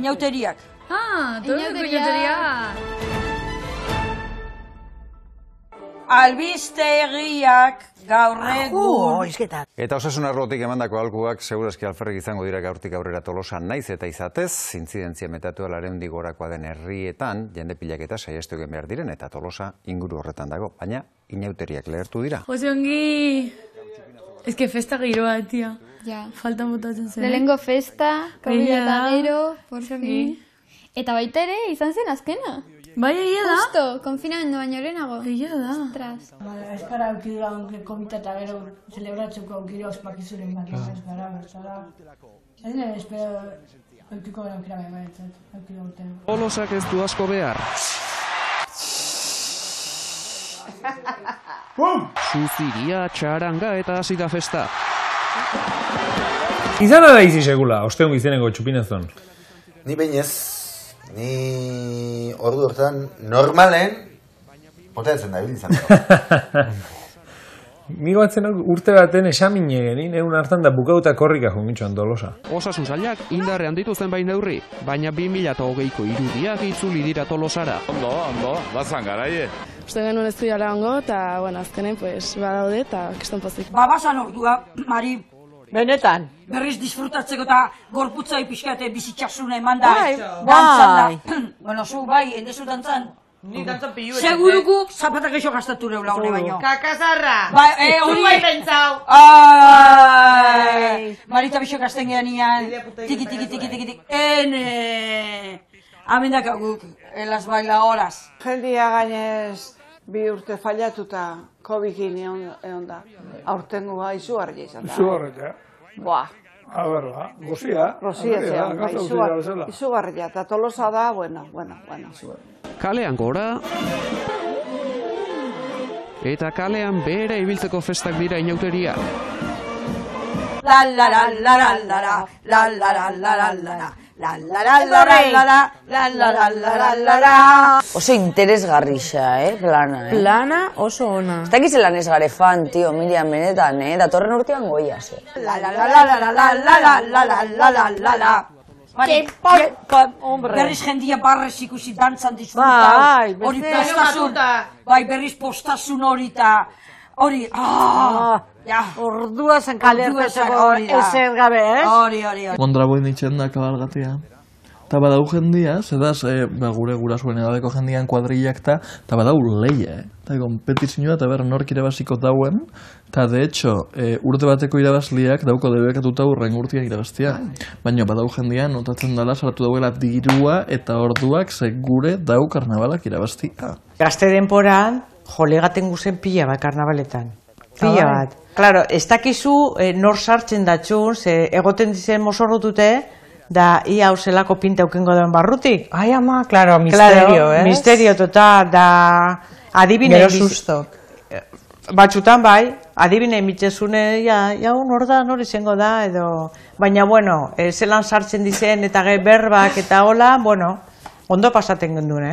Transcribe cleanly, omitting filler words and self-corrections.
inauteriak. Inauteria. Albistegiak gaur egun. Eta osasun arlotik emandako aholkuak segurazki alferrik izango dira gaurtik aurrera Tolosan naiz eta izatez, intzidentzia metatua 200 gorakoa den herrietan jende pilaketa saihestu egin behar diren eta Tolosa inguru horretan dago, baina inauteriak lehertu dira. Jose ongi. Eske festa giroa, tia. Ja. Faltan botatzen zen. Lehengo festa, COVID eta gero, por fin. Eta baita ere, izan zen azkena. Bai, egia da. Justo, konfinamendu baino lehenago. Egia da. Ostras. Eskara aukidura COVID eta gero celebratzeko aukidura ospakizuren bat. Eskara, bertzara. Ez nire espero aukiko gara aukira baitzat. Aukidura urtean. Tolosak ez du asko behar. Suziria, txaranga eta hasida festa. Izan da izi segula, osteun izeneko txupinezon. Ni bainez, ni ordu hortan normalen poteatzen da, izan da. Ni batzen urte baten esamine genin, egun hartan da bukauta korrika jongitxoan Tolosa. Osasun sailak indarrean dituzten bain neurri, baina 2020ko irudiak itzuli dira Tolosara. Ondo, bazan garaie. Uste genuen ez duela ongo, eta, bueno, azkenen, pues, badaude, eta kiston pozik. Babasan ordua, Mari, benetan. berriz disfrutatzeko eta gorputzai pixkate bizitxasuna eman da. Bai, dantzan da. Bueno, zu bai, endezu dantzan. Ni dantzan pilu. Seguruku zapatak eixo gastatu neula hone baino. Kakazarra. Bai, hori bai pentsau. Marita bixo gasten geanian. Tiki. Ene. Amendak guk, las bailadoras. Jendia gainez bi urte fallatuta COVID-ekin egon da. Aurtengo izugarria izan da. Izugarria. Buah. A berba, gozia. Rosia zean, izugarria. Eta Tolosa da, bueno. Kalean gora, eta kalean bere ibiltzeko festak dira inauteria. Oso interesgarrixa, plana, Plana oso ona. Ez dakiz lan ez gare fan, tio, Miriam, benetan, datorren urtean goiaz, Berriz jendia barrez ikusi dantzan disfruta. Hori postasun. Bai, berriz postasun hori eta hori. Ordua zen kalertezeko ezer gabe, ez? Hori. Kontraboin ditzen da kabalgatia. Eta badau jendia, zedaz, gure gurasuen edadeko jendian kuadrillak eta badau leia, eta kompetizioa eta berra nork irabaziko dauen, eta de hecho, urte bateko irabazliak dauko debekatuta urren urtean irabaztia. Baina badau jendia notatzen dela sartu dauela dirua eta orduak segure dau karnabalak irabaztia. Gazte denporan, jolegaten guzen pila bat karnabaletan. Pila bat. Claro, ez dakizu nor sartzen datxun, ze egoten dizen mozorrotute, da ia hauselako pinta ukengo den barrutik. Ai ama, claro, misterio, ez? Misterio total, da adibine... Gero sustok. Batxutan bai, adibine mitzezune, nor izango da, edo... Baina, bueno, zelan sartzen dizen eta berbak eta hola, bueno, ondo pasaten gendun,